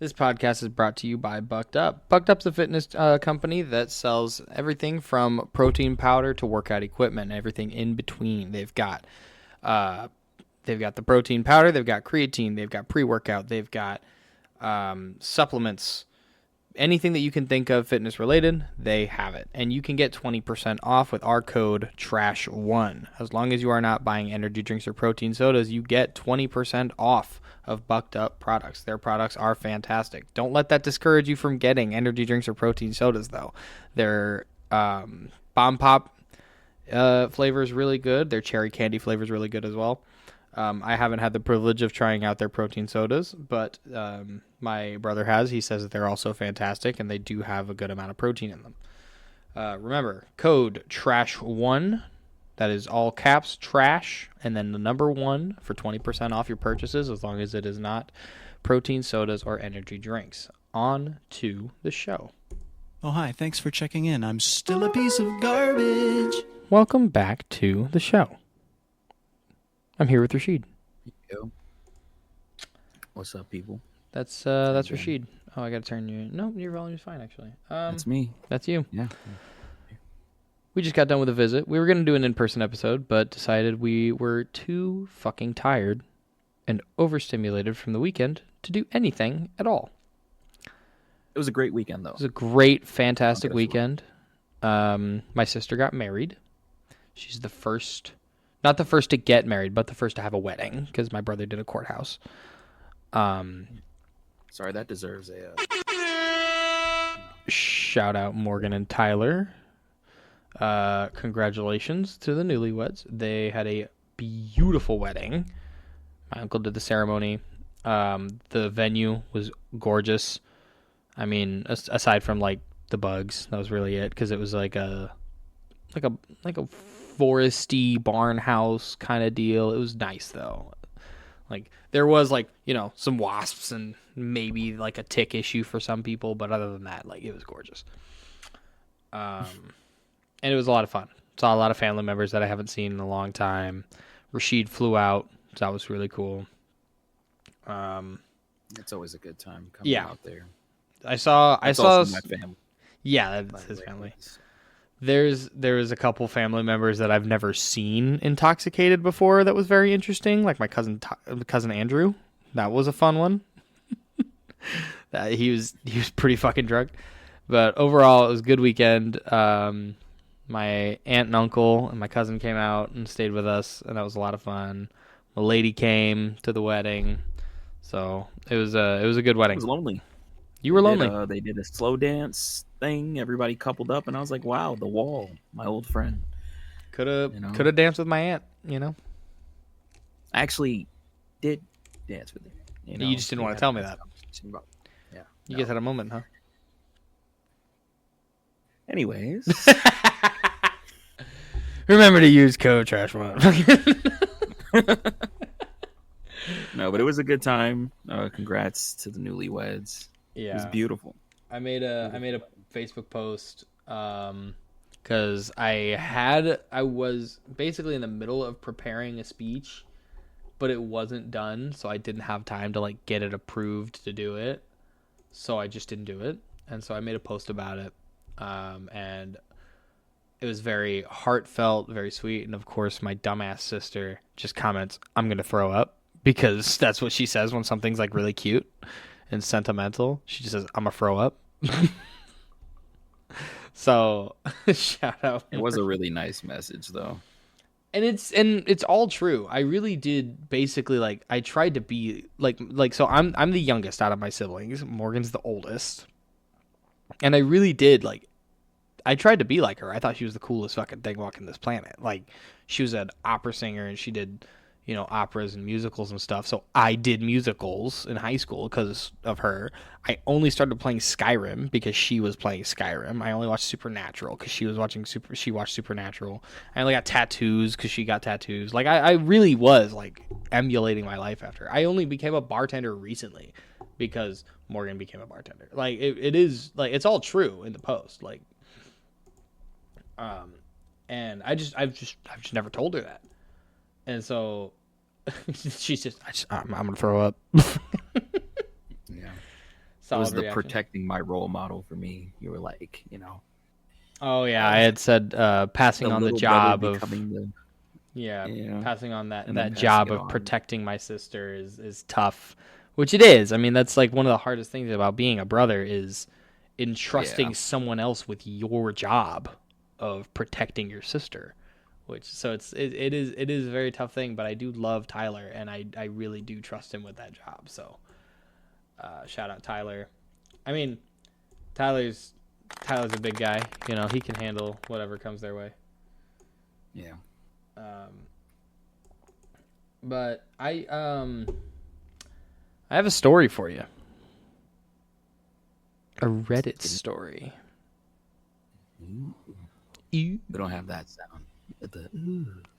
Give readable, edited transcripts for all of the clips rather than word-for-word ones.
This podcast is brought to you by Bucked Up. Bucked Up's a fitness company that sells everything from protein powder to workout equipment and everything in between. They've got the protein powder, they've got creatine, they've got pre-workout, they've got supplements. Anything that you can think of fitness related, they have it. And you can get 20% off with our code TRASH1. As long as you are not buying energy drinks or protein sodas, you get 20% off of Bucked Up products. Their products are fantastic. Don't let that discourage you from getting energy drinks or protein sodas, though. Their Bomb Pop flavor is really good. Their cherry candy flavor is really good as well. I haven't had the privilege of trying out their protein sodas, but my brother has. He says that they're also fantastic, and they do have a good amount of protein in them. Remember, code TRASH1, that is all caps, TRASH, and then the number 1 for 20% off your purchases, as long as it is not protein sodas or energy drinks. On to the show. Oh, hi. Thanks for checking in. I'm still a piece of garbage. Welcome back to the show. I'm here with Rashid. Yo. What's up, people? That's Rashid. Oh, I gotta turn you. No, your volume is fine actually. That's me. That's you. Yeah. We just got done with a visit. We were gonna do an in-person episode, but decided we were too fucking tired and overstimulated from the weekend to do anything at all. It was a great weekend, though. It was a great, fantastic weekend. My sister got married. She's the first. Not the first to get married, but the first to have a wedding, because my brother did a courthouse. Sorry, that deserves a... Shout out Morgan and Tyler. Congratulations to the newlyweds. They had a beautiful wedding. My uncle did the ceremony. The venue was gorgeous. I mean, aside from, like, the bugs, that was really it, because it was like a foresty barn house kind of deal. It was nice though. Like there was like, you know, some wasps and maybe like a tick issue for some people, but other than that, like it was gorgeous. And it was a lot of fun. Saw a lot of family members that I haven't seen in a long time. Rashid flew out, so that was really cool. It's always a good time coming out there. I saw also my family. Yeah, that's his family. There was a couple family members that I've never seen intoxicated before that was very interesting, like my cousin Andrew. That was a fun one. He was pretty fucking drunk. But overall, it was a good weekend. My aunt and uncle and my cousin came out and stayed with us, and that was a lot of fun. The lady came to the wedding. So it was a good wedding. It was lonely. You were lonely. They did a slow dance thing. Everybody coupled up, and I was like, "Wow, the wall, my old friend." Could have danced with my aunt. You know, I actually did dance with her. You just didn't want to tell me that. Yeah, you guys had a moment, huh? Anyways, remember to use code TRASH1. No, but it was a good time. Congrats to the newlyweds. Yeah, it was beautiful. I made a Facebook post because I was basically in the middle of preparing a speech, but it wasn't done, so I didn't have time to like get it approved to do it. So I just didn't do it, and so I made a post about it, and it was very heartfelt, very sweet, and of course my dumbass sister just comments, "I'm gonna throw up," because that's what she says when something's like really cute and sentimental. She just says, "I'm gonna throw up." So shout out. It was a really nice message though. And it's all true. I really did basically like I tried to be like so I'm the youngest out of my siblings. Morgan's the oldest. And I really did like I tried to be like her. I thought she was the coolest fucking thing walking this planet. Like she was an opera singer and she did, you know, operas and musicals and stuff. So I did musicals in high school because of her. I only started playing Skyrim because she was playing Skyrim. I only watched Supernatural because she watched Supernatural. I only got tattoos because she got tattoos. Like I really was like emulating my life after. I only became a bartender recently because Morgan became a bartender. Like it is like it's all true in the post. Like and I've just never told her that. And so she's just, I'm going to throw up. Yeah. It was Solid the reaction. protecting my role model for me. You were like, Oh yeah, I had said passing on the little job brother of becoming the passing on and then that passing job it of on. protecting my sister is tough, which it is. I mean, that's like one of the hardest things about being a brother is entrusting someone else with your job of protecting your sister. It is a very tough thing, but I do love Tyler and I really do trust him with that job. So shout out Tyler. I mean, Tyler's a big guy. You know, he can handle whatever comes their way. Yeah. But I have a story for you. A Reddit story. We don't have that sound.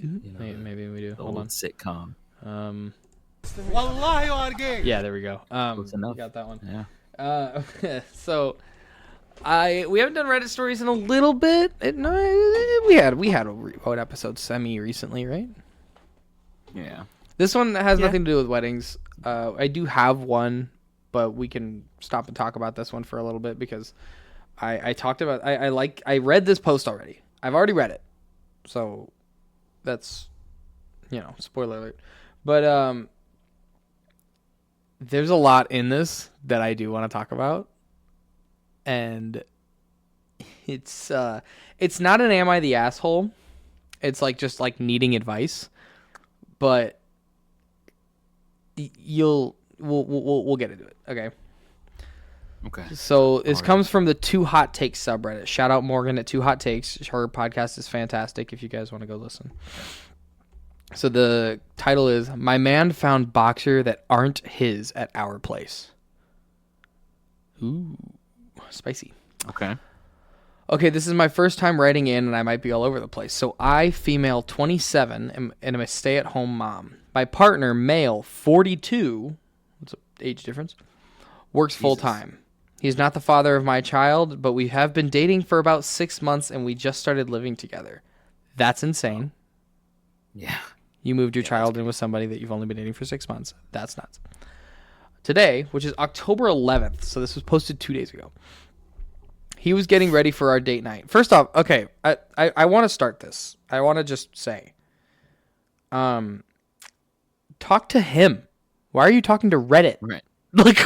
Maybe we do. The Hold old on. sitcom. Yeah, there we go. Close enough. Got that one. Yeah. So we haven't done Reddit stories in a little bit. We had an episode semi recently, right? Yeah. This one has nothing to do with weddings. I do have one, but we can stop and talk about this one for a little bit because I talked about I read this post already. I've already read it, so that's spoiler alert. But there's a lot in this that I do want to talk about, and it's not an am I the asshole? It's like just like needing advice, but we'll get into it. Okay. So this comes from the Two Hot Takes subreddit. Shout out Morgan at Two Hot Takes. Her podcast is fantastic if you guys want to go listen. So the title is My Man Found Boxer That Aren't His at Our Place. Ooh, spicy. Okay, this is my first time writing in and I might be all over the place. So I, female 27, and am a stay-at-home mom. My partner, male 42, what's the age difference? Works full-time. He's not the father of my child, but we have been dating for about 6 months and we just started living together. That's insane. Yeah. You moved your child in with somebody that you've only been dating for 6 months. That's nuts. Today, which is October 11th, so this was posted 2 days ago, he was getting ready for our date night. First off, okay, I want to start this. I want to just say, talk to him. Why are you talking to Reddit? Right. Like,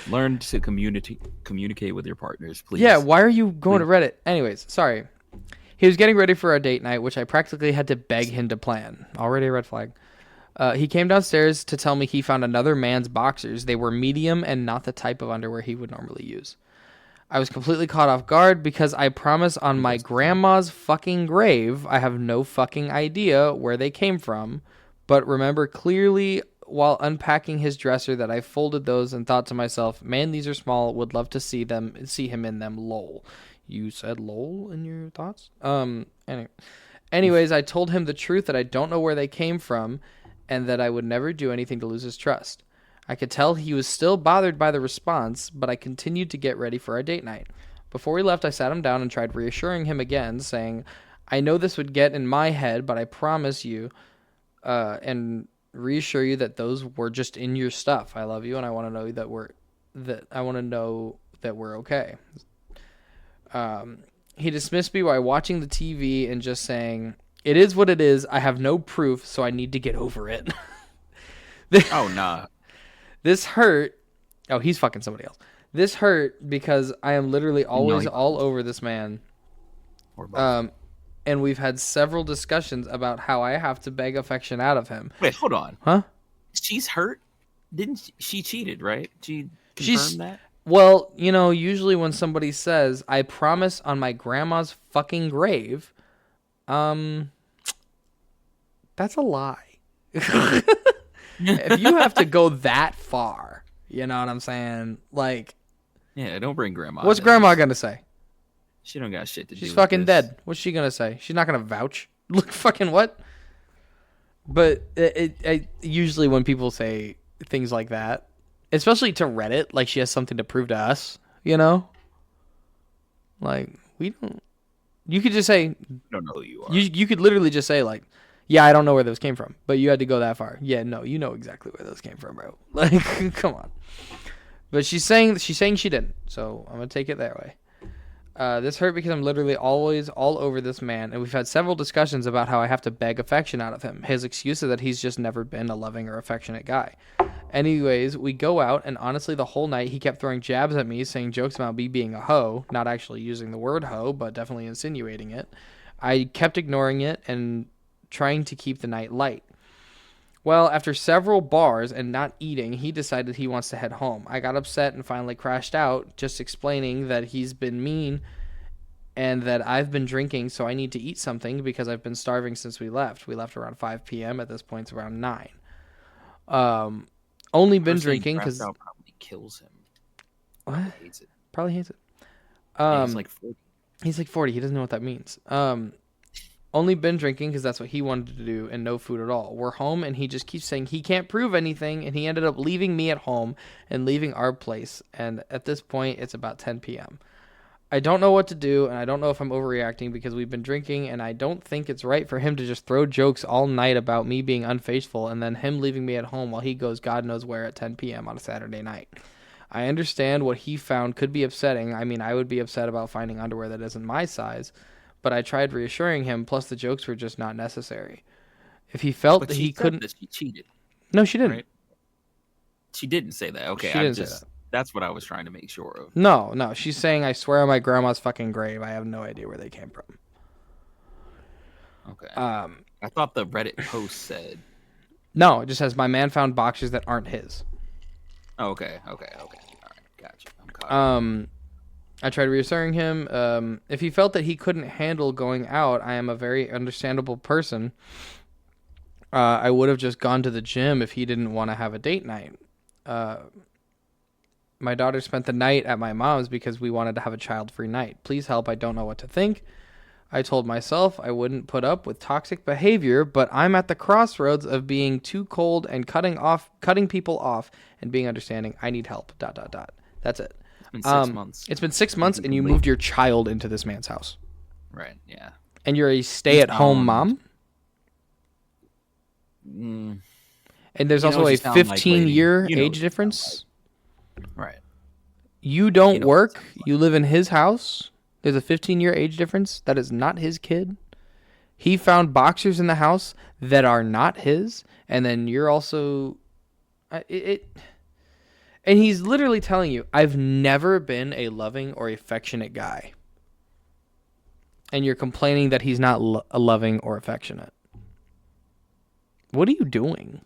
Learn to communicate with your partners, please. yeah, why are you going to Reddit? Anyways, sorry. He was getting ready for our date night, which I practically had to beg him to plan. Already a red flag. He came downstairs to tell me he found another man's boxers. They were medium and not the type of underwear he would normally use. I was completely caught off guard because I promise on my grandma's fucking grave, I have no fucking idea where they came from, but remember clearly while unpacking his dresser that I folded those and thought to myself, man, these are small, would love to see him in them, lol. You said lol in your thoughts? Anyways, I told him the truth that I don't know where they came from and that I would never do anything to lose his trust. I could tell he was still bothered by the response, but I continued to get ready for our date night. Before we left, I sat him down and tried reassuring him again, saying, I know this would get in my head, but I promise you and reassure you that those were just in your stuff. I love you, and I want to know that we're okay. He dismissed me by watching the TV and just saying, it is what it is. I have no proof, so I need to get over it. Oh, nah. This hurt. Oh, he's fucking somebody else. This hurt because I am literally always all over this man. Or both. And we've had several discussions about how I have to beg affection out of him. Wait, hold on. Huh? She's hurt? Didn't she cheated, right? She confirmed that? Well, usually when somebody says, I promise on my grandma's fucking grave, that's a lie. If you have to go that far, you know what I'm saying? Like, yeah, don't bring grandma. What's grandma gonna say? She don't got shit to do. She's fucking dead. What's she gonna say? She's not gonna vouch. Look, fucking what? But it usually when people say things like that, especially to Reddit, like she has something to prove to us, Like, we don't. You could just say. I don't know who you are. You could literally just say like, yeah, I don't know where those came from, but you had to go that far. Yeah, no, you know exactly where those came from, bro. Like, come on. But she's saying she didn't. So I'm gonna take it that way. This hurt because I'm literally always all over this man, and we've had several discussions about how I have to beg affection out of him. His excuse is that he's just never been a loving or affectionate guy. Anyways, we go out, and honestly, the whole night he kept throwing jabs at me, saying jokes about me being a hoe, not actually using the word hoe, but definitely insinuating it. I kept ignoring it and trying to keep the night light. Well, after several bars and not eating, he decided he wants to head home. I got upset and finally crashed out, just explaining that he's been mean and that I've been drinking, so I need to eat something because I've been starving since we left. We left around 5 p.m. At this point, it's around 9. Only been drinking because probably kills him. What? Hates it. Probably hates it. He's like 40. He's like 40. He doesn't know what that means. Only been drinking because that's what he wanted to do and no food at all. We're home and he just keeps saying he can't prove anything, and he ended up leaving me at home and leaving our place. And at this point, it's about 10 p.m. I don't know what to do, and I don't know if I'm overreacting because we've been drinking, and I don't think it's right for him to just throw jokes all night about me being unfaithful and then him leaving me at home while he goes God knows where at 10 p.m. on a Saturday night. I understand what he found could be upsetting. I mean, I would be upset about finding underwear that isn't my size, but I tried reassuring him, plus the jokes were just not necessary. If he felt that he couldn't... That she cheated. No, she didn't. Right? She didn't say that. Okay, She didn't say that. That's what I was trying to make sure of. No. She's saying, I swear on my grandma's fucking grave, I have no idea where they came from. Okay. I thought the Reddit post said... No, it just says, my man found boxers that aren't his. Oh, okay. All right, gotcha. I'm caught. I tried reassuring him. If he felt that he couldn't handle going out, I am a very understandable person. I would have just gone to the gym if he didn't want to have a date night. My daughter spent the night at my mom's because we wanted to have a child-free night. Please help. I don't know what to think. I told myself I wouldn't put up with toxic behavior, but I'm at the crossroads of being too cold and cutting people off and being understanding. I need help. ... That's it. It's been 6 months. It's been 6 months, and you moved your child into this man's house. Right, yeah. And you're a stay-at-home mom? Mm. And there's also a 15-year age difference? Right. You don't work. You live in his house. There's a 15-year age difference. That is not his kid. He found boxers in the house that are not his. And then you're also... And he's literally telling you, I've never been a loving or affectionate guy. And you're complaining that he's not loving or affectionate. What are you doing?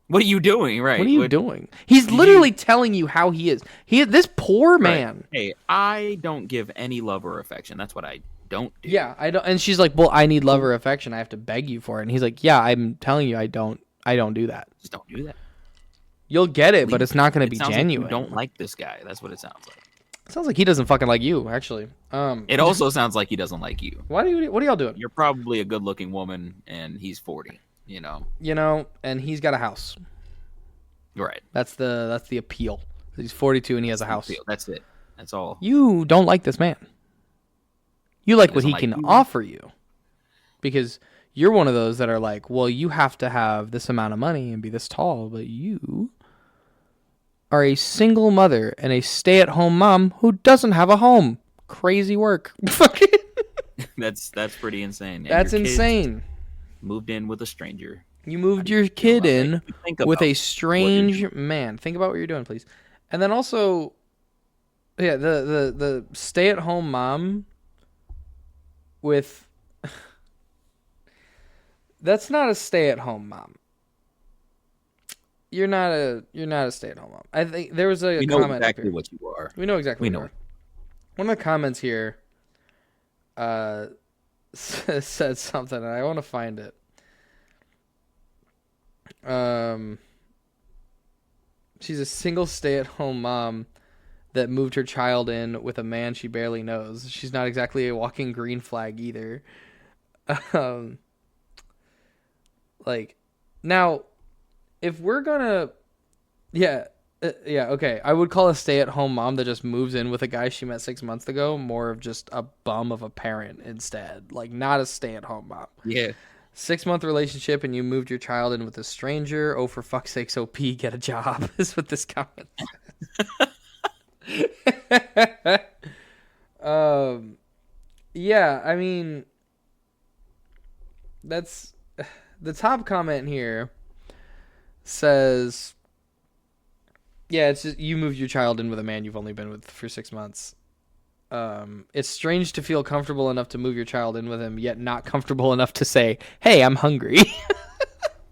What are you doing? Right. What are you doing? He's literally telling you how he is. This poor man. Right. Hey, I don't give any love or affection. That's what I don't do. Yeah, I don't. And she's like, well, I need love or affection. I have to beg you for it. And he's like, yeah, I'm telling you, I don't do that. Just don't do that. You'll get it, but it's not going to be genuine. Like you don't like this guy. That's what it sounds like. It sounds like he doesn't fucking like you, actually. It also sounds like he doesn't like you. What are y'all doing? You're probably a good-looking woman, and he's 40. You know, and he's got a house. Right. That's the appeal. He's 42 and he has a house. That's it. That's all. You don't like this man. You like what he can offer you. Because you're one of those that are like, well, you have to have this amount of money and be this tall, but you are a single mother and a stay-at-home mom who doesn't have a home. Crazy work. That's pretty insane. And that's insane. Moved in with a stranger. You moved your kid in with a strange man. Think about what you're doing, please. And then also, yeah, the stay-at-home mom with... That's not a stay-at-home mom. You're not a stay-at-home mom. I think there was a comment. We know exactly what you are. We know exactly what you are. One of the comments here said something, and I want to find it. She's a single stay-at-home mom that moved her child in with a man she barely knows. She's not exactly a walking green flag either. Like, now, if we're gonna, okay, I would call a stay-at-home mom that just moves in with a guy she met 6 months ago more of just a bum of a parent instead. Like, not a stay-at-home mom. Yeah. 6-month relationship and you moved your child in with a stranger. Oh, for fuck's sakes, OP, get a job, is what this comment says. Yeah, I mean, that's the top comment here says, yeah, it's just you moved your child in with a man you've only been with for 6 months. It's strange to feel comfortable enough to move your child in with him, yet not comfortable enough to say, hey, I'm hungry.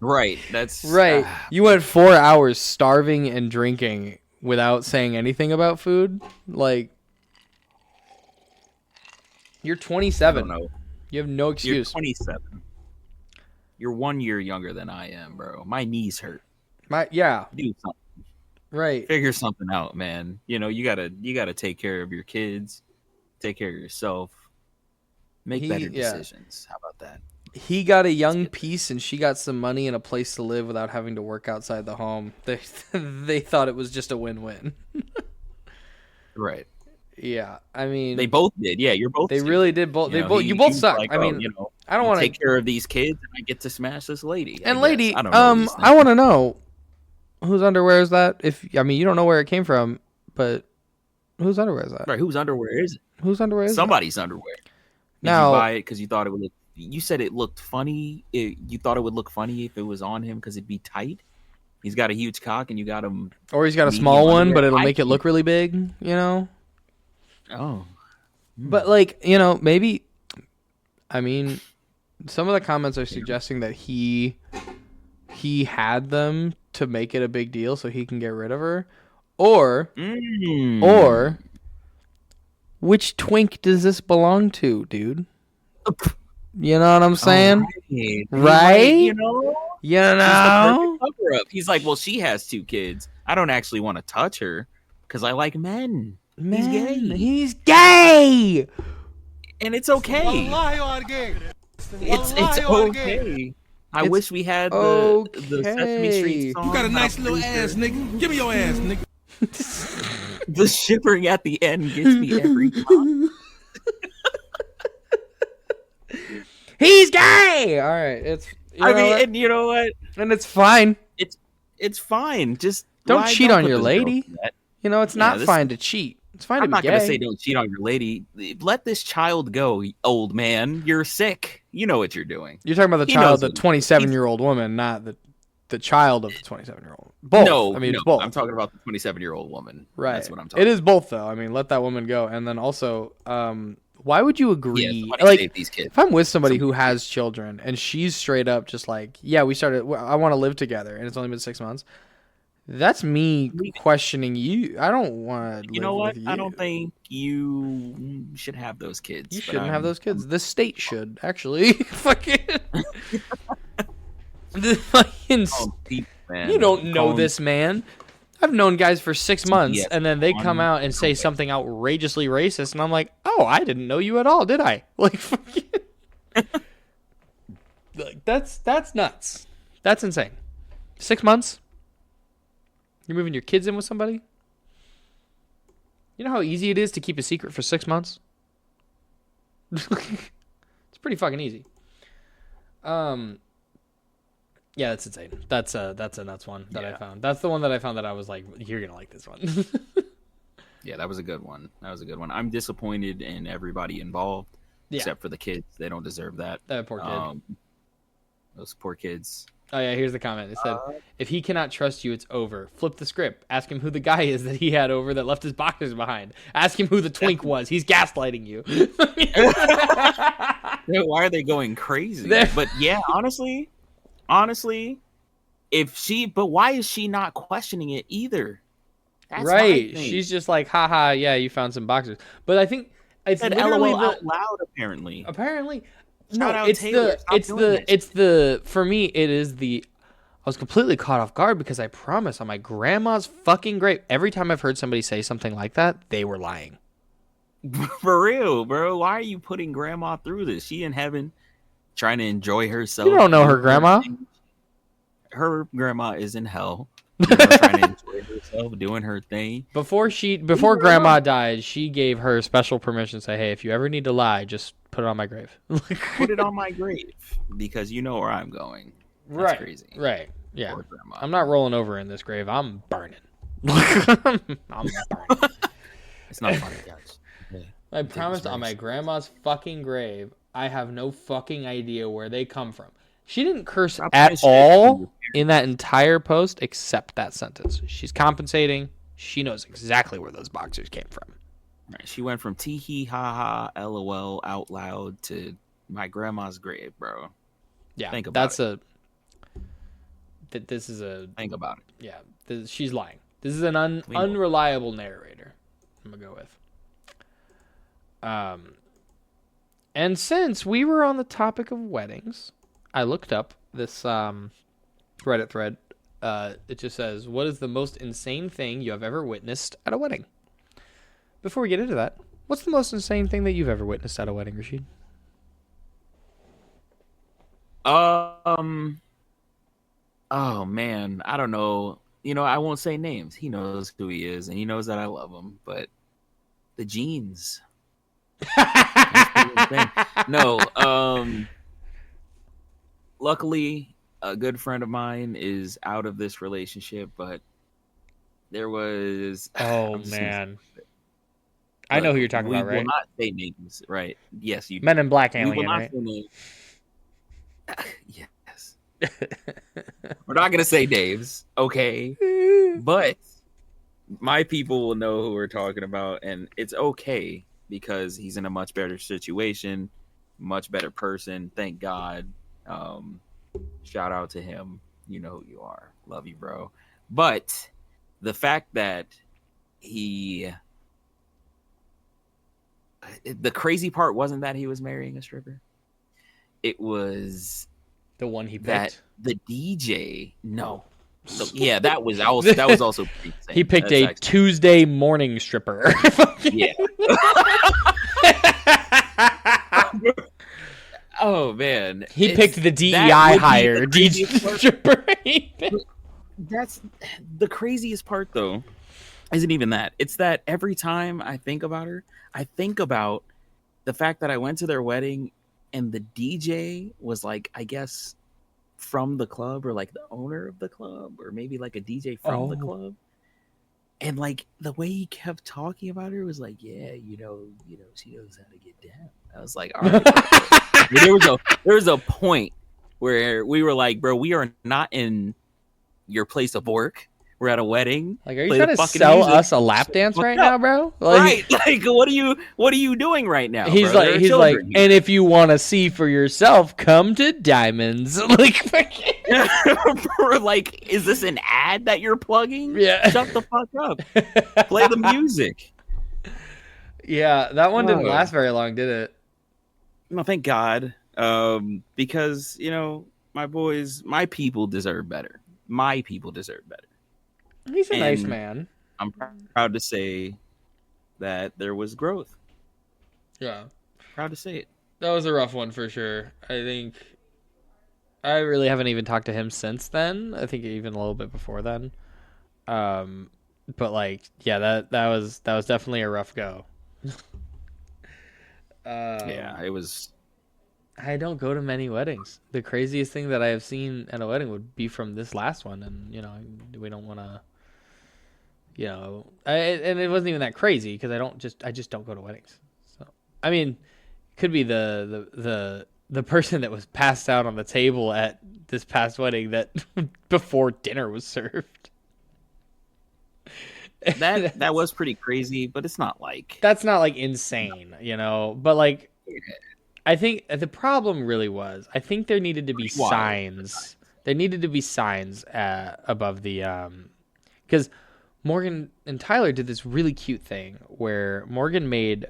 Right. That's right. You went 4 hours starving and drinking without saying anything about food. Like, you're 27. I don't know. You have no excuse. You're 27. You're 1 year younger than I am, bro. My knees hurt. Yeah. Do something. Right. Figure something out, man. You know, you gotta take care of your kids, take care of yourself, make better decisions. How about that? He got a young piece and she got some money and a place to live without having to work outside the home. They thought it was just a win-win. Right. Yeah. I mean, they both did. Yeah, you're both. They really did both. You both suck. Like, I mean, you know, I don't want to take care of these kids and I get to smash this lady. And lady, I want to know whose underwear is that? I mean, you don't know where it came from, but whose underwear is that? Right, whose underwear is it? Whose underwear is Somebody's that? underwear. Did now, you buy it because you thought it would look? You said it looked funny. You thought it would look funny if it was on him because it'd be tight. He's got a huge cock, and you got him. Or he's got a small one, but it'll make it look really big. You know. Oh. But like, you know, maybe. I mean, some of the comments are suggesting that he had them to make it a big deal so he can get rid of her, or which twink does this belong to, dude? You know what I'm saying? Right? You know? He's like, well, she has 2 kids. I don't actually want to touch her because I like men. He's gay. And it's okay. It's okay. I wish we had the Sesame Street song. You got a nice little ass, nigga. Give me your ass, nigga. The shivering at the end gets me every time. He's gay. All right, and you know what? And it's fine. It's fine. Just don't cheat on your lady. You know, it's not fine to cheat. It's fine to be gay. I'm not gonna say don't cheat on your lady. Let this child go, old man. You're sick. You know what you're doing. You're talking about the child, the 27-year-old woman, not the child of the 27-year-old. Both. No, I mean, no, it's both. I'm talking about the 27-year-old woman. Right. That's what I'm talking. It is both, though. I mean, let that woman go, and then also, why would you agree? Yeah, like, save these kids. If I'm with somebody who has children and she's straight up just like, yeah, I want to live together, and it's only been 6 months. That's me questioning you. I don't want to. You know what? I don't think you should have those kids. You shouldn't have those kids. The state should actually. Fucking. The fucking. You don't know this man. I've known guys for 6 months, and then they come out and say something outrageously racist, and I'm like, oh, I didn't know you at all, did I? Like, fucking. Like that's nuts. That's insane. 6 months. You're moving your kids in with somebody? You know how easy it is to keep a secret for 6 months? It's pretty fucking easy. Yeah, that's insane. That's a nuts one that I found. That's the one that I found that I was like, you're gonna like this one. Yeah, that was a good one. I'm disappointed in everybody involved, except for the kids. They don't deserve that. That poor kid. Those poor kids. Oh, yeah, here's the comment. It said, if he cannot trust you, it's over. Flip the script. Ask him who the guy is that he had over that left his boxers behind. Ask him who the twink was. He's gaslighting you. Why are they going crazy? But yeah, honestly, but why is she not questioning it either? That's right. She's just like, haha, yeah, you found some boxers. But I think it's literally LOL out loud, apparently. No, for me, it is I was completely caught off guard because I promise on my grandma's fucking grave, every time I've heard somebody say something like that, they were lying. For real, bro. Why are you putting grandma through this? She in heaven trying to enjoy herself. You don't know her grandma. Her grandma is in hell. Trying to enjoy herself, doing her thing. Before grandma died, she gave her special permission to say, hey, if you ever need to lie, just put it on my grave. Put it on my grave because you know where I'm going. That's right. Crazy. Right. Yeah. I'm not rolling over in this grave. I'm burning. I'm burning. It's not funny, guys. Yeah. I promise on my grandma's fucking grave, I have no fucking idea where they come from. She didn't curse at all in that entire post except that sentence. She's compensating. She knows exactly where those boxers came from. Right. She went from tee hee ha ha lol out loud to my grandma's grave, bro. Yeah, think about this is a think about it. Yeah, she's lying. This is an unreliable narrator. I'm gonna go with. And since we were on the topic of weddings, I looked up this Reddit thread. It just says, "What is the most insane thing you have ever witnessed at a wedding?" Before we get into that, what's the most insane thing that you've ever witnessed at a wedding, Rashid? Oh man, I don't know. I won't say names. He knows who he is, and he knows that I love him. But the jeans. No. Luckily, a good friend of mine is out of this relationship, but there was. Oh man. I know who you're talking about, right? We will not say names, right? Yes, you. Men in Black we alien, will not right? say names. Yes. We're not gonna say names, okay? But my people will know who we're talking about, and it's okay because he's in a much better situation, much better person. Thank God. Shout out to him. You know who you are. Love you, bro. But the fact that the crazy part wasn't that he was marrying a stripper. It was the one he picked. That the DJ. No. So, yeah, that was also pretty insane. He picked a Tuesday morning stripper. Yeah. Oh man. He picked the DEI hire DJ stripper. That's the craziest part though. Isn't even that. It's that every time I think about her, I think about the fact that I went to their wedding and the DJ was like, I guess, from the club or like the owner of the club or maybe like a DJ from the club. And like the way he kept talking about her was like, yeah, she knows how to get down. I was like, all right. there was a point where we were like, bro, we are not in your place of work. We're at a wedding. Like, are you trying to sell us a lap dance right now, bro? Like, right? Like, what are you doing right now? He's bro? like, and if you want to see for yourself, come to Diamonds. Like, like, is this an ad that you're plugging? Yeah. Shut the fuck up. Play the music. Yeah, that one didn't last very long, did it? No, thank God. Because my people deserve better. My people deserve better. He's a nice man. I'm proud to say that there was growth. Yeah. Proud to say it. That was a rough one for sure. I think I really haven't even talked to him since then. I think even a little bit before then. But like, yeah, that was definitely a rough go. Yeah, it was. I don't go to many weddings. The craziest thing that I have seen at a wedding would be from this last one, and we don't want to. And it wasn't even that crazy because I just don't go to weddings. So I mean, could be the person that was passed out on the table at this past wedding that before dinner was served. That was pretty crazy, but it's not like that's not like insane, But like, I think the problem really was I think there needed to be signs. There needed to be signs above the because Morgan and Tyler did this really cute thing where Morgan made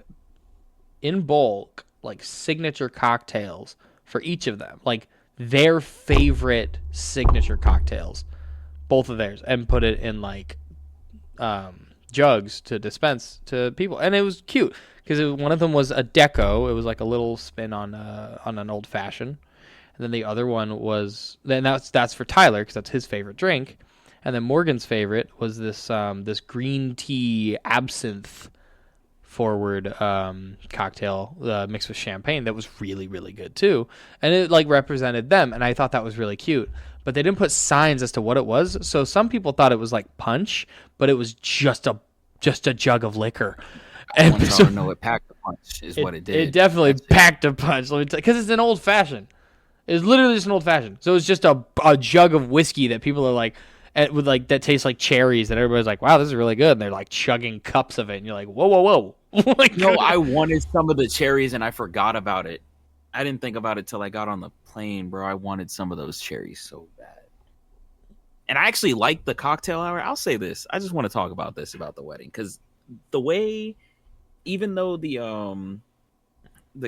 in bulk like signature cocktails for each of them, like their favorite signature cocktails, both of theirs, and put it in like jugs to dispense to people, and it was cute because one of them was a deco. It was like a little spin on an old fashioned, and then the other one was that's for Tyler because that's his favorite drink. And then Morgan's favorite was this green tea absinthe forward cocktail mixed with champagne that was really, really good too. And it like represented them, and I thought that was really cute. But they didn't put signs as to what it was, so some people thought it was like punch, but it was just a jug of liquor. I want y'all to know it packed a punch is what it did. It definitely packed a punch. Let me tell you, because it's an old fashioned. It's literally just an old fashioned. So it's just a jug of whiskey that people are like, with like that tastes like cherries. That everybody's like, wow, this is really good. And they're like chugging cups of it, and you're like, whoa, whoa, whoa. Like, no, I wanted some of the cherries and I forgot about it. I didn't think about it till I got on the plane, bro. I wanted some of those cherries so bad. And I actually liked the cocktail hour. I'll say this. I just want to talk about this about the wedding, because the way, even though the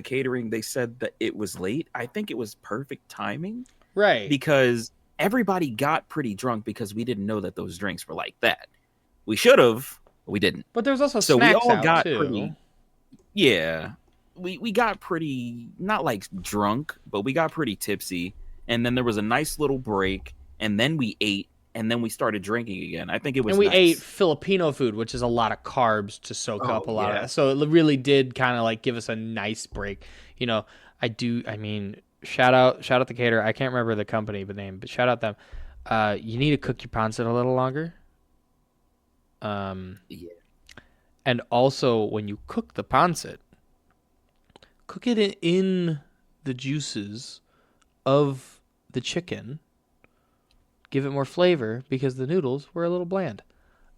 catering, they said that it was late, I think it was perfect timing. Right. Because everybody got pretty drunk because we didn't know that those drinks were like that. We should have, but we didn't. But there was also so snacks we all out got too. Pretty, yeah. We got pretty, not like drunk, but we got pretty tipsy. And then there was a nice little break. And then we ate. And then we started drinking again. I think it was. And we nice. ate Filipino food, which is a lot of carbs to soak up a lot of that. So it really did kind of like give us a nice break. You know, I mean, shout out the caterer. I can't remember the company name, but shout out them. You need to cook your pancit a little longer. Yeah. And also, when you cook the pancit, cook it in the juices of the chicken. Give it more flavor, because the noodles were a little bland.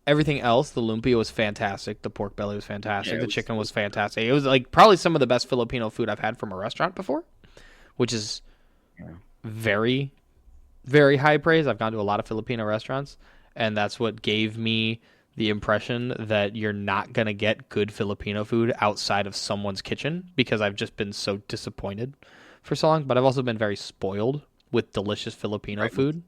Everything else, the lumpia was fantastic. The pork belly was fantastic. The chicken was fantastic. It was like probably some of the best Filipino food I've had from a restaurant before, which is very, very high praise. I've gone to a lot of Filipino restaurants, and that's what gave me the impression that you're not going to get good Filipino food outside of someone's kitchen, because I've just been so disappointed for so long. But I've also been very spoiled with delicious Filipino food.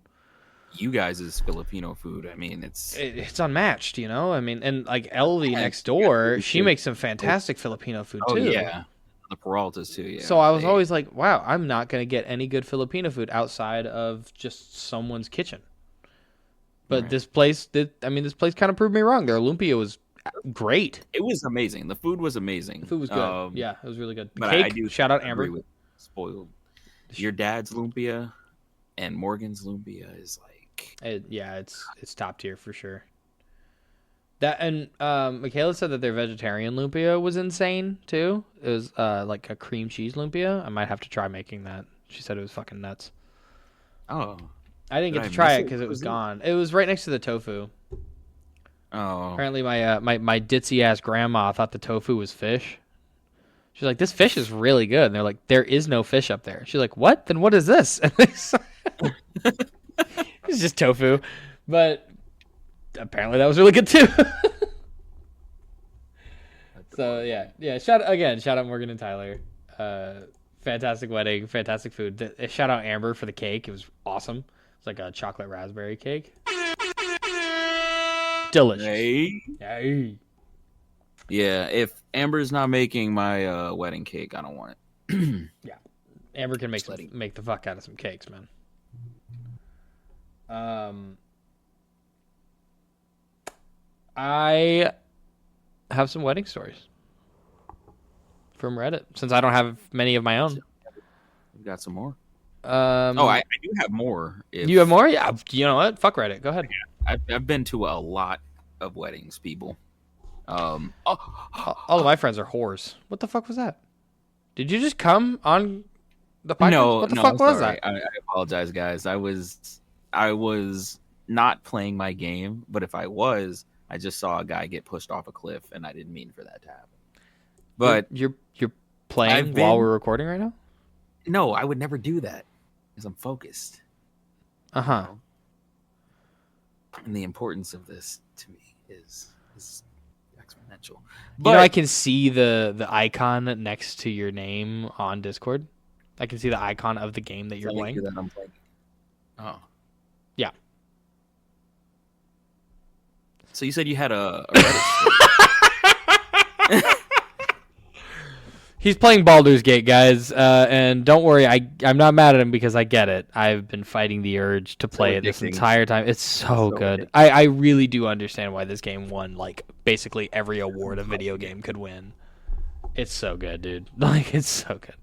You guys' Filipino food, I mean, it's unmatched, you know? I mean, and like Elvie next door, she makes some fantastic Filipino food too. Yeah. The Peraltas too, yeah. So I was always like, wow, I'm not going to get any good Filipino food outside of just someone's kitchen. But this place kind of proved me wrong. Their lumpia was great. It was amazing. The food was amazing. The food was good. Yeah, it was really good. The but cake, I do shout out Amber. with spoiled. Your dad's lumpia and Morgan's lumpia is like, it's top tier for sure. That, and Michaela said that their vegetarian lumpia was insane too. It was like a cream cheese lumpia. I might have to try making that. She said it was fucking nuts. Oh, I didn't get to try it because it was gone. It was right next to the tofu. Oh, apparently my ditzy ass grandma thought the tofu was fish. She's like, this fish is really good. And they're like, there is no fish up there. She's like, what? Then what is this? It's just tofu. But apparently that was really good too. So yeah. Shout out Morgan and Tyler. Fantastic wedding, fantastic food. Shout out Amber for the cake. It was awesome. It's like a chocolate raspberry cake. Delicious. Hey. Yeah, if Amber's not making my wedding cake, I don't want it. Yeah, Amber can make the fuck out of some cakes, man. I have some wedding stories from Reddit, since I don't have many of my own. We've got some more. I do have more. You have more? Yeah. You know what? Fuck Reddit. Go ahead. Yeah, I've been to a lot of weddings, people. All of my friends are whores. What the fuck was that? Did you just come on the podcast? No, what the fuck was sorry. that? I apologize, guys. I was not playing my game, but if I was, I just saw a guy get pushed off a cliff, and I didn't mean for that to happen. But you're playing while we're recording right now? No, I would never do that because I'm focused. Uh-huh. You know? And the importance of this to me is exponential. But I can see the icon next to your name on Discord. I can see the icon of the game that you're playing. That I'm playing. Oh. Yeah. So you said you had a Reddit story. He's playing Baldur's Gate, guys, and don't worry, I'm not mad at him because I get it. I've been fighting the urge to play it this entire time. It's so good. I really do understand why this game won like basically every award a video game could win. It's so good, dude. Like, it's so good.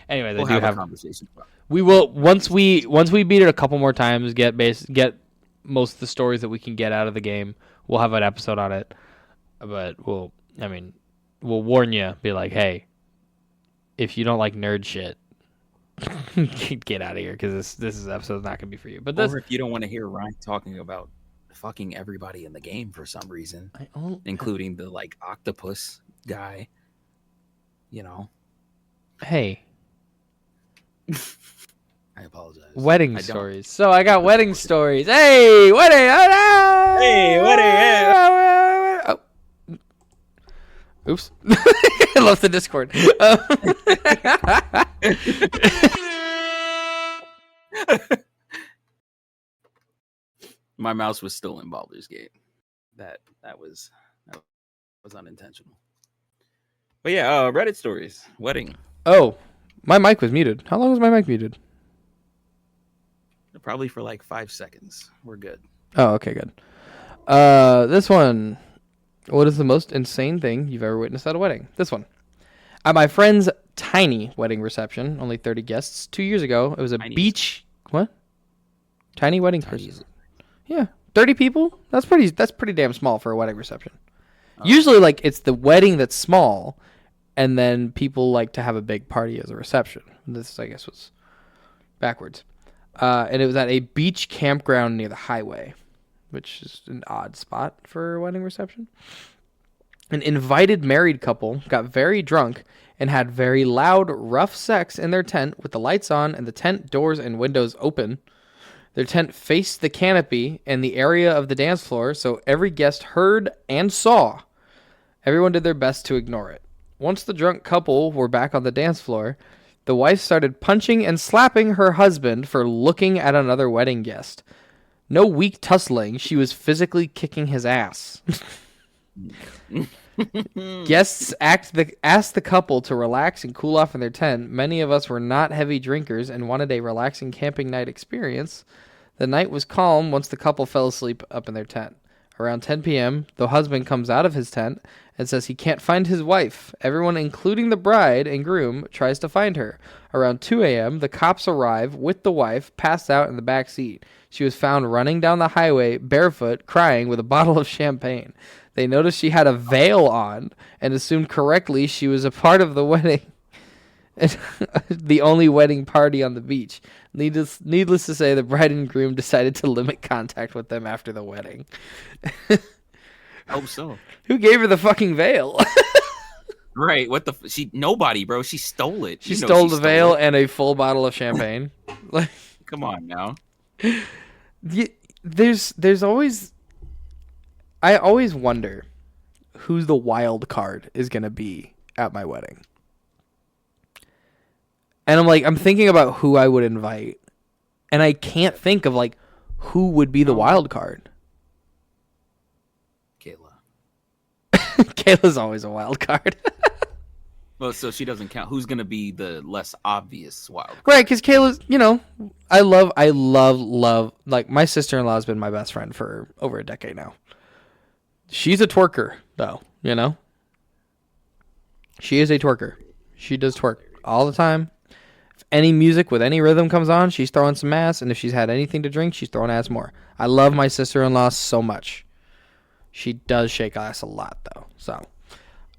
Anyway, we'll have a conversation. We will once we beat it a couple more times, get most of the stories that we can get out of the game. We'll have an episode on it, but will warn you, be like, hey, if you don't like nerd shit, get out of here because this episode's not gonna be for you. But or if you don't want to hear Ryan talking about fucking everybody in the game for some reason, including the like octopus guy, Hey, I apologize. Wedding stories. So I got wedding stories. Hey, wedding. Hey, wedding. Oh. Oops. I left the Discord. My mouse was still in Baldur's Gate. That was unintentional. But yeah, Reddit stories. Wedding. Oh, my mic was muted. How long was my mic muted? Probably for like 5 seconds. We're good. Oh, okay, good. This one. What is the most insane thing you've ever witnessed at a wedding? This one. At my friend's tiny wedding reception, only 30 guests, 2 years ago, it was a beach. What? Tiny wedding person. Yeah, 30 people. That's pretty damn small for a wedding reception. Oh. Usually, like it's the wedding that's small, and then people like to have a big party as a reception. This, I guess, was backwards. And it was at a beach campground near the highway, which is an odd spot for a wedding reception. An invited married couple got very drunk and had very loud, rough sex in their tent with the lights on and the tent doors and windows open. Their tent faced the canopy and the area of the dance floor, so every guest heard and saw. Everyone did their best to ignore it. Once the drunk couple were back on the dance floor, the wife started punching and slapping her husband for looking at another wedding guest. No weak tussling, she was physically kicking his ass. Guests asked the couple to relax and cool off in their tent. Many of us were not heavy drinkers and wanted a relaxing camping night experience. The night was calm once the couple fell asleep up in their tent. Around 10 p.m., the husband comes out of his tent and says he can't find his wife. Everyone, including the bride and groom, tries to find her. Around 2 a.m., the cops arrive with the wife, passed out in the back seat. She was found running down the highway, barefoot, crying with a bottle of champagne. They noticed she had a veil on and assumed correctly she was a part of the wedding. The only wedding party on the beach. Needless to say, the bride and groom decided to limit contact with them after the wedding. Hope so. Who gave her the fucking veil? Right. What the? Nobody, bro. She stole it. She stole the veil and a full bottle of champagne. Like, come on now. There's always. I always wonder who the wild card is gonna be at my wedding. And I'm thinking about who I would invite, and I can't think of like who would be the wild card. Kayla. Kayla's always a wild card. Well, so she doesn't count. Who's gonna be the less obvious wild card? Right, because Kayla's, I love, like, my sister-in-law has been my best friend for over a decade now. She's a twerker, though, She is a twerker. She does twerk all the time. If any music with any rhythm comes on, she's throwing some ass, and if she's had anything to drink, she's throwing ass more. I love my sister-in-law so much. She does shake ass a lot, though. So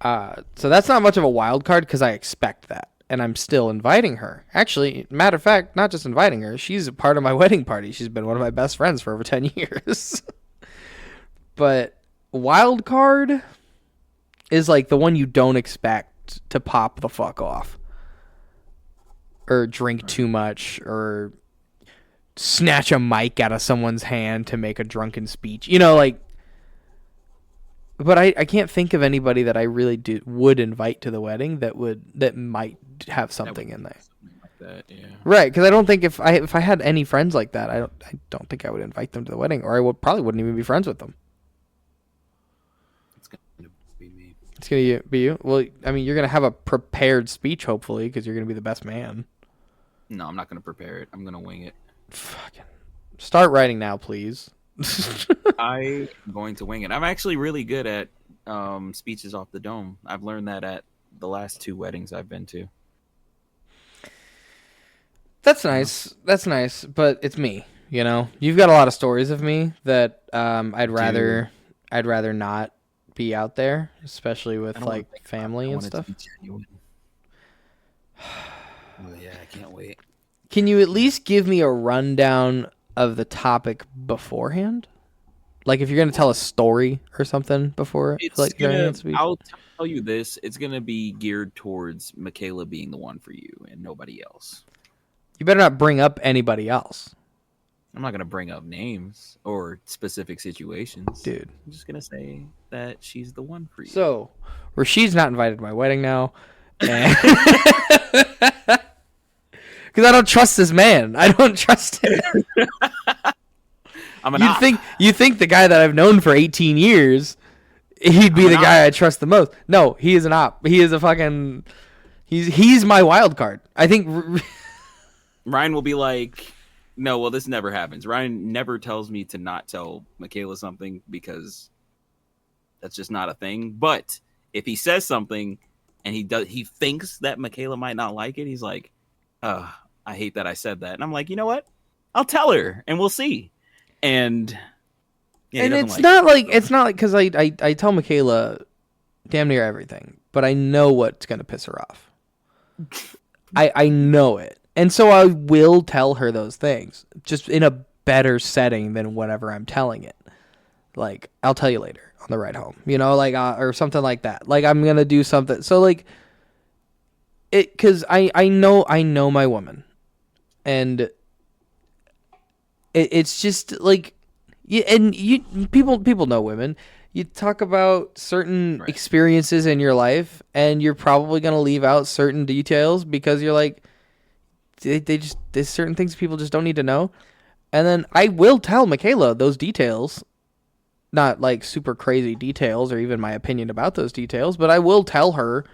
that's not much of a wild card because I expect that, and I'm still inviting her. Actually, matter of fact, not just inviting her, she's a part of my wedding party. She's been one of my best friends for over 10 years. But wild card is like the one you don't expect to pop the fuck off. Or drink too much, or snatch a mic out of someone's hand to make a drunken speech. But I can't think of anybody that I really would invite to the wedding that might have something in there. Something like that, yeah. Right, because I don't think if I had any friends like that, I don't think I would invite them to the wedding, or I probably wouldn't even be friends with them. It's gonna be me. It's gonna be you. Well, I mean, you're gonna have a prepared speech, hopefully, because you're gonna be the best man. No, I'm not gonna prepare it. I'm gonna wing it. Fucking start writing now, please. I'm going to wing it. I'm actually really good at speeches off the dome. I've learned that at the last 2 weddings I've been to. That's nice. That's nice, but it's me. You've got a lot of stories of me that I'd rather not be out there, especially with I don't wanna like think about it. family I and want it to stuff. be genuine. Oh yeah, I can't wait. Can you at least give me a rundown of the topic beforehand? Like if you're gonna tell a story or something before, It's like during gonna. that speech. I'll tell you this. It's gonna be geared towards Michaela being the one for you and nobody else. You better not bring up anybody else, I'm not gonna bring up names or specific situations. dude. I'm just gonna say that she's the one for you. So, Rashid's not invited to my wedding now, because I don't trust this man. I don't trust him. I'm an You op. think the guy that I've known for 18 years, he'd be the guy I trust the most? No, he is an op. He is a fucking. He's my wild card. I think. Ryan will be like, no, well, this never happens. Ryan never tells me to not tell Michaela something because that's just not a thing. But if he says something and he thinks that Michaela might not like it, he's like, I hate that I said that. And I'm like, you know what? I'll tell her and we'll see. And yeah, and it's not like because I tell Michaela damn near everything, but I know what's gonna piss her off. I know it. And so I will tell her those things, just in a better setting than whatever I'm telling it. Like, I'll tell you later on the ride home, like, or something like that. Like, I'm going to do something. So, like, because I know my woman. And it's just, like, people know women. You talk about certain experiences in your life, and you're probably going to leave out certain details because you're like, there's certain things people just don't need to know. And then I will tell Michaela those details, not like super crazy details or even my opinion about those details, but I will tell her,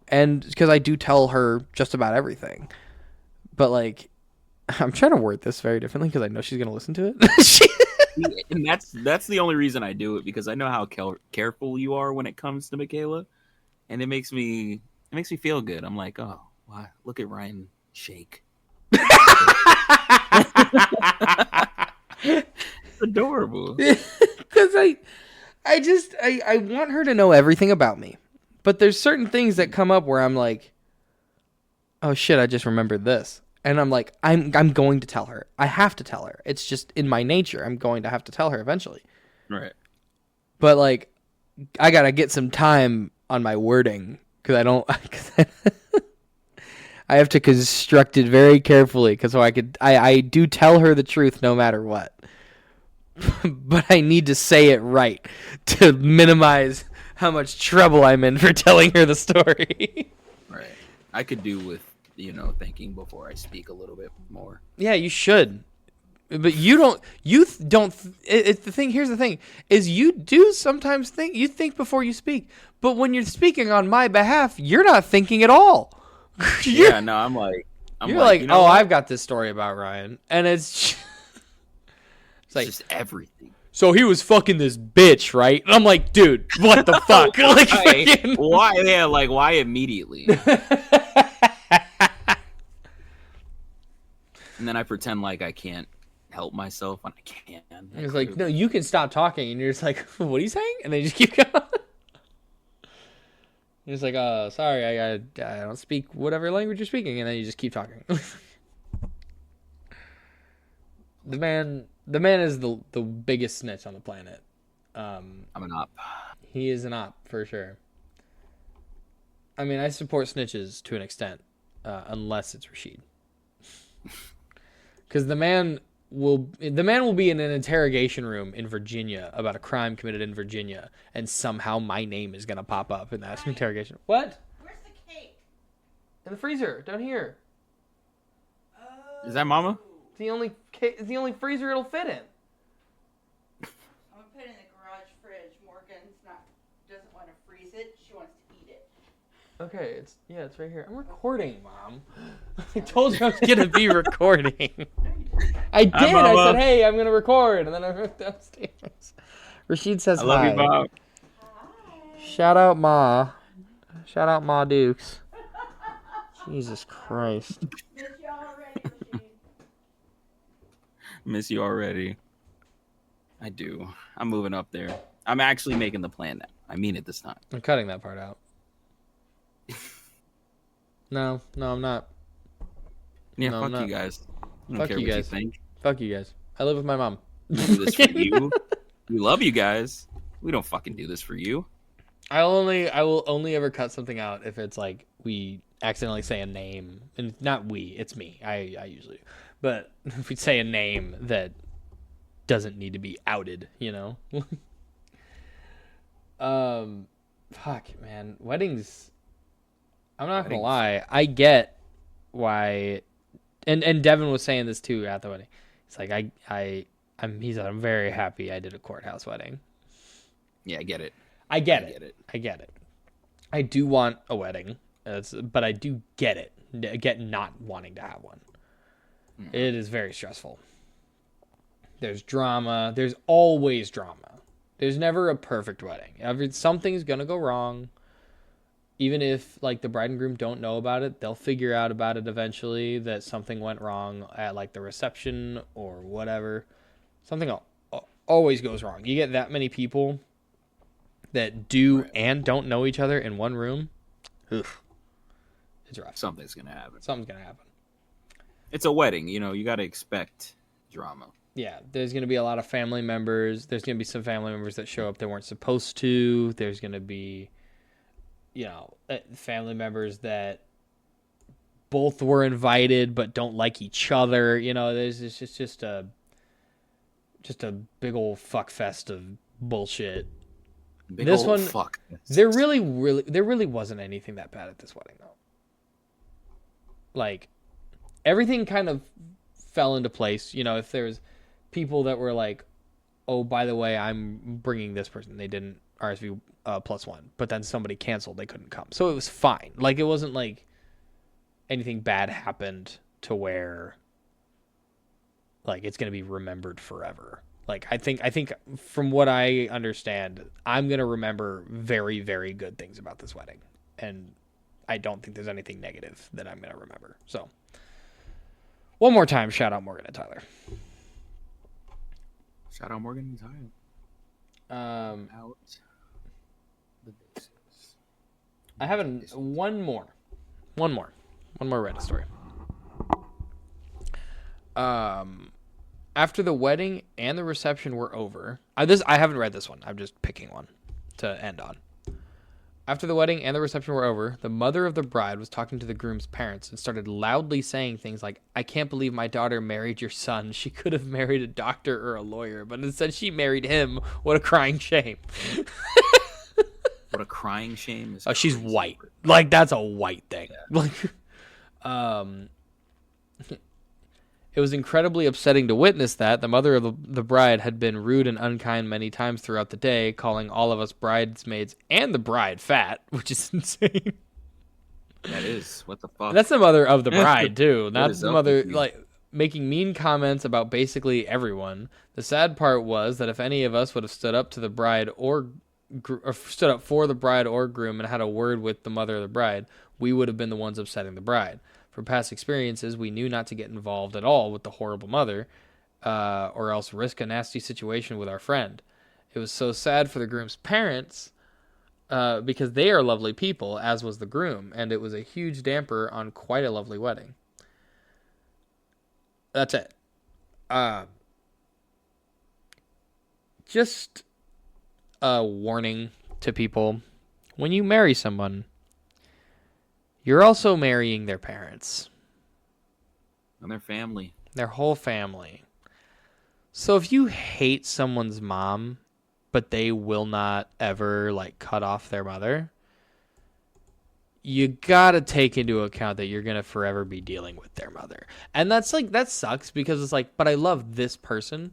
and because I do tell her just about everything. But like, I'm trying to word this very differently because I know she's going to listen to it. And that's the only reason I do it, because I know how careful you are when it comes to Michaela, and it makes me feel good. I'm like, oh, wow, look at Ryan shake. It's adorable. Because I want her to know everything about me, but there's certain things that come up where I'm like, oh shit, I just remembered this. And I'm like, I'm going to tell her. I have to tell her. It's just in my nature. I'm going to have to tell her eventually. Right. But like, I gotta get some time on my wording because I have to construct it very carefully because I do tell her the truth no matter what. But I need to say it right to minimize how much trouble I'm in for telling her the story. Right. I could do with thinking before I speak a little bit more. Yeah, you should. But you don't. It's the thing. Here's the thing: is you do sometimes think. You think before you speak, but when you're speaking on my behalf, you're not thinking at all. Yeah, no, I'm like, oh, I've got this story about Ryan, and it's like just everything. So he was fucking this bitch, right? And I'm like, dude, what the fuck? Like, fucking... Why? Yeah, like why immediately? And then I pretend like I can't help myself when I can. It's like, no, you can stop talking, and you're just like, what are you saying? And they just keep going. You're just like, oh, sorry, I don't speak whatever language you're speaking, and then you just keep talking. The man is the biggest snitch on the planet. I'm an op. He is an op for sure. I mean, I support snitches to an extent, unless it's Rashid. Because the man will be in an interrogation room in Virginia about a crime committed in Virginia, and somehow my name is gonna pop up in that interrogation. What? Where's the cake? In the freezer, down here. Is that Mama? It's the only freezer it'll fit in. I'm gonna put it in the garage fridge. Morgan's doesn't want to freeze it. She wants to eat it. Okay, it's right here. I'm recording, Mom. I told you I was gonna be recording. I did. I said, "Hey, I'm gonna record," and then I went downstairs. Rashid says, "I love you, Bob." Hi. Shout out, Ma. Shout out, Ma Dukes. Jesus Christ. Miss you already, Rashid. Miss you already. I do. I'm moving up there. I'm actually making the plan now. I mean it this time. I'm cutting that part out. No, I'm not. Yeah, No, I'm fuck you not. guys. I don't Fuck care you what guys. you think. Fuck you guys. I live with my mom. We don't do this for you. We love you guys. We don't fucking do this for you. I will only ever cut something out if it's like we accidentally say a name, and not we, it's me. I usually do. But if we say a name that doesn't need to be outed, you know. Fuck, man, weddings. I'm not gonna lie. I get why, and Devin was saying this too at the wedding. It's like he said I'm very happy I did a courthouse wedding. Yeah, I get it. I get it. I do want a wedding, but I do get it. Get not wanting to have one. It is very stressful. There's drama. There's always drama. There's never a perfect wedding. Something's gonna go wrong. Even if like the bride and groom don't know about it, they'll figure out about it eventually that something went wrong at like the reception or whatever. Something always goes wrong. You get that many people that do and don't know each other in one room. Oof. It's rough. Something's gonna happen. Something's gonna happen. It's a wedding, you know. You got to expect drama. Yeah, there's going to be a lot of family members. There's going to be some family members that show up that weren't supposed to. There's going to be, family members that both were invited but don't like each other. There's just a big old fuck fest of bullshit. This one, fuck. There really wasn't anything that bad at this wedding though. Like, everything kind of fell into place. If there's people that were like, oh, by the way, I'm bringing this person. They didn't RSV +1, but then somebody canceled. They couldn't come. So it was fine. Like, it wasn't like anything bad happened to where like it's going to be remembered forever. Like, I think from what I understand, I'm going to remember very, very good things about this wedding. And I don't think there's anything negative that I'm going to remember. So one more time, shout out Morgan and Tyler. Shout out Morgan and Tyler. Out the bases. I have one more Reddit story. After the wedding and the reception were over, I haven't read this one. I'm just picking one to end on. After the wedding and the reception were over, the mother of the bride was talking to the groom's parents and started loudly saying things like, I can't believe my daughter married your son. She could have married a doctor or a lawyer, but instead she married him. What a crying shame. What a crying shame. Oh, she's white. Like, that's a white thing. Yeah. Like, it was incredibly upsetting to witness that. The mother of the bride had been rude and unkind many times throughout the day, calling all of us bridesmaids and the bride fat, which is insane. That is. What the fuck? That's the mother of the bride, too. Not the mother, like, making mean comments about basically everyone. The sad part was that if any of us would have stood up to the bride or stood up for the bride or groom and had a word with the mother of the bride, we would have been the ones upsetting the bride. From past experiences, we knew not to get involved at all with the horrible mother, or else risk a nasty situation with our friend. It was so sad for the groom's parents, because they are lovely people, as was the groom, and it was a huge damper on quite a lovely wedding. That's it. Just a warning to people. When you marry someone, you're also marrying their parents. And their family. Their whole family. So if you hate someone's mom, but they will not ever, like, cut off their mother, you gotta take into account that you're gonna forever be dealing with their mother. And that's, like, that sucks because it's like, but I love this person,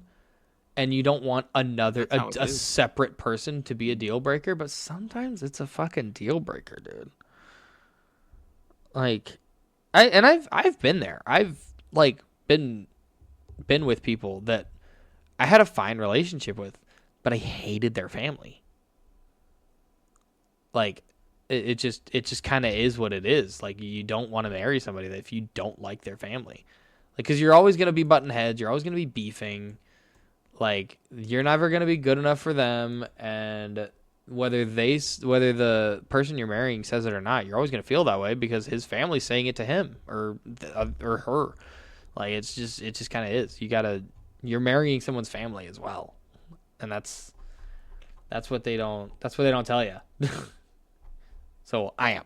and you don't want a separate person to be a deal breaker, but sometimes it's a fucking deal breaker, dude. Like, I've been there. I've like been with people that I had a fine relationship with, but I hated their family. Like, it just kind of is what it is. Like, you don't want to marry somebody that if you don't like their family, like, because you're always gonna be butting heads. You're always gonna be beefing. Like, you're never gonna be good enough for them, and whether the person you're marrying says it or not, you're always gonna feel that way because his family's saying it to him or her. Like it just kind of is. You're marrying someone's family as well, and that's what they don't tell you. So I am.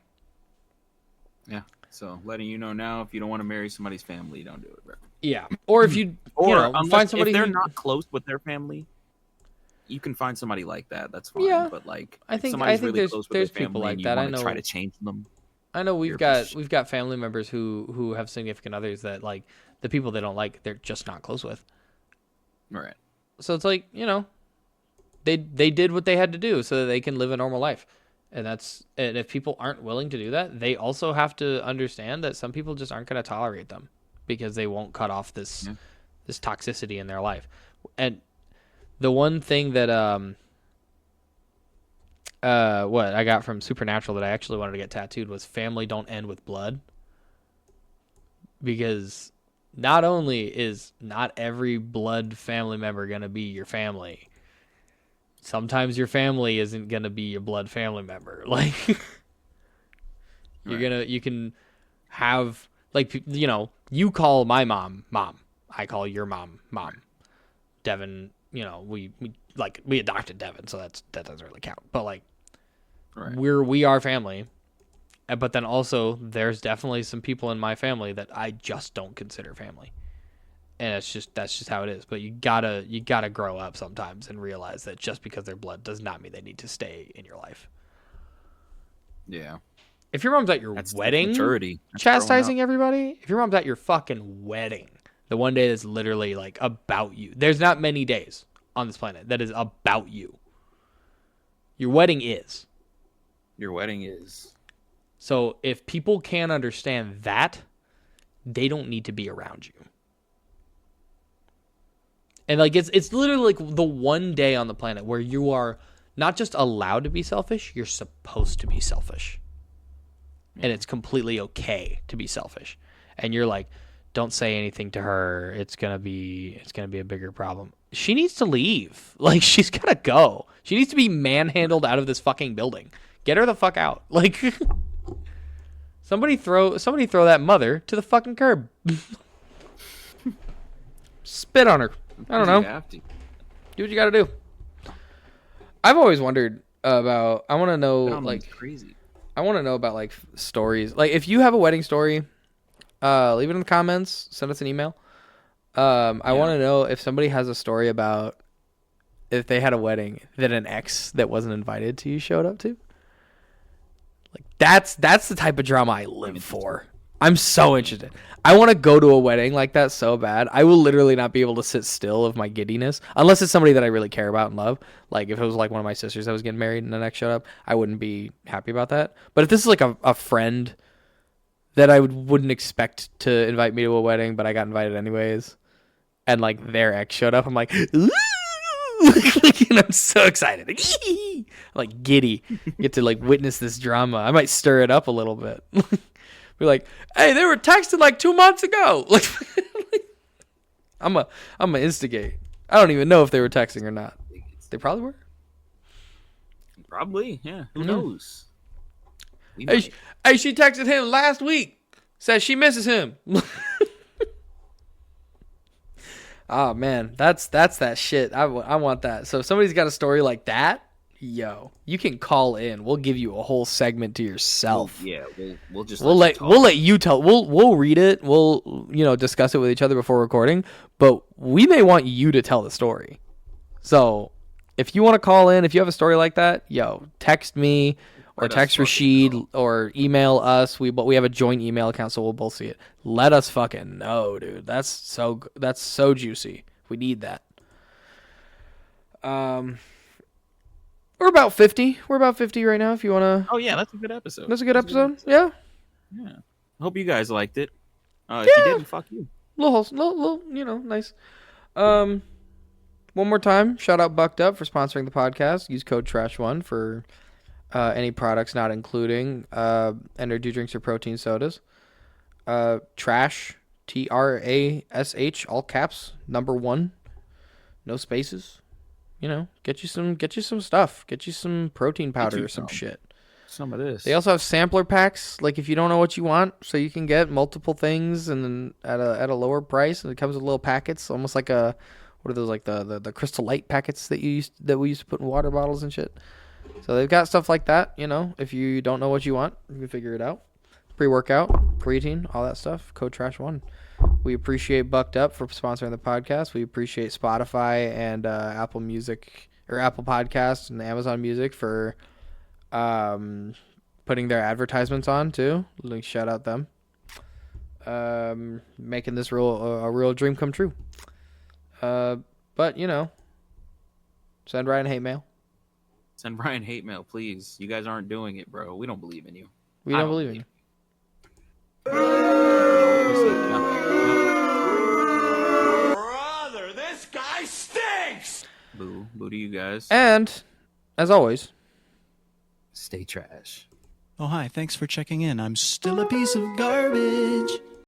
Yeah. So letting you know now, if you don't want to marry somebody's family, don't do it, bro. Yeah. Or if you find somebody if they're not close with their family, you can find somebody like that. That's fine. Yeah. But like, I think really there's close with their people family like and you that. I want to know. try to change them. I know we've got family members who have significant others that like the people they don't like, they're just not close with. Right. So it's like, they did what they had to do so that they can live a normal life. And if people aren't willing to do that, they also have to understand that some people just aren't going to tolerate them because they won't cut off this toxicity in their life. And the one thing that what I got from Supernatural that I actually wanted to get tattooed was family don't end with blood. Because not only is not every blood family member going to be your family, sometimes your family isn't going to be your blood family member. Like you can have like, you call my mom, I call your mom. Devin, we adopted Devin, so that doesn't really count. But like, right. we are family. But then also there's definitely some people in my family that I just don't consider family. And that's just how it is. But you gotta grow up sometimes and realize that just because they're blood does not mean they need to stay in your life. Yeah. If your mom's at your wedding, maturity. Chastising everybody, if your mom's at your fucking wedding, the one day that's literally like about you. There's not many days on this planet that is about you. Your wedding is. Your wedding is. So if people can't understand that, they don't need to be around you. And like it's literally like the one day on the planet where you are not just allowed to be selfish, you're supposed to be selfish. Yeah. And it's completely okay to be selfish. And you're like, don't say anything to her. It's gonna be a bigger problem. She needs to leave. Like she's gotta go. She needs to be manhandled out of this fucking building. Get her the fuck out. Like somebody throw that mother to the fucking curb. Spit on her. I don't know. You have to. Do what you got to do. I've always wondered about. I want to know like crazy. I want to know about like stories. Like if you have a wedding story, leave it in the comments. Send us an email. I want to know if somebody has a story about if they had a wedding that an ex that wasn't invited to you showed up to. Like that's the type of drama I live for. I'm so interested. I want to go to a wedding like that so bad. I will literally not be able to sit still of my giddiness unless it's somebody that I really care about and love. Like if it was like one of my sisters that was getting married and the next showed up, I wouldn't be happy about that. But if this is like a friend that I wouldn't expect to invite me to a wedding, but I got invited anyways, and like their ex showed up, I'm like, ooh! And I'm so excited. I'm like giddy. Get to like witness this drama. I might stir it up a little bit. Be like, hey, they were texting like 2 months ago. Like, I'm a instigate. I don't even know if they were texting or not. They probably were. Probably, yeah. Who knows? Hey, she texted him last week. Says she misses him. Oh man, that's that shit. I want that. So if somebody's got a story like that, yo, you can call in. We'll give you a whole segment to yourself. We'll let you tell. We'll read it. We'll discuss it with each other before recording. But we may want you to tell the story. So if you want to call in, if you have a story like that, yo, text me or text Rashid or email us. We have a joint email account, so we'll both see it. Let us fucking know, dude. That's so juicy. We need that. We're about 50. We're about 50 right now. If you want to. Oh yeah, that's a good episode. That's a good episode. Yeah. Yeah. I hope you guys liked it. If you didn't, fuck you. Little, nice. One more time, shout out Bucked Up for sponsoring the podcast. Use code TRASH1 for any products not including enter do drinks or protein sodas. Trash, TRASH, all caps, number 1, no spaces. get you some stuff. Get you some protein powder or some shit. Some of this. They also have sampler packs, like if you don't know what you want, so you can get multiple things and then at a lower price, and it comes with little packets, almost like what are those, like the Crystal Light packets that we used to put in water bottles and shit. So they've got stuff like that, if you don't know what you want, you can figure it out. Pre-workout, creatine, all that stuff. Code Trash1. We appreciate Bucked Up for sponsoring the podcast. We appreciate Spotify and Apple Music or Apple Podcasts and Amazon Music for putting their advertisements on too. Like, shout out them. Making this a real dream come true. But send Ryan hate mail. Send Ryan hate mail, please. You guys aren't doing it, bro. We don't believe in you. We don't believe in you. Brother, this guy stinks! Boo to you guys. And as always, Stay trash. Oh, hi. Thanks for checking in. I'm still a piece of garbage.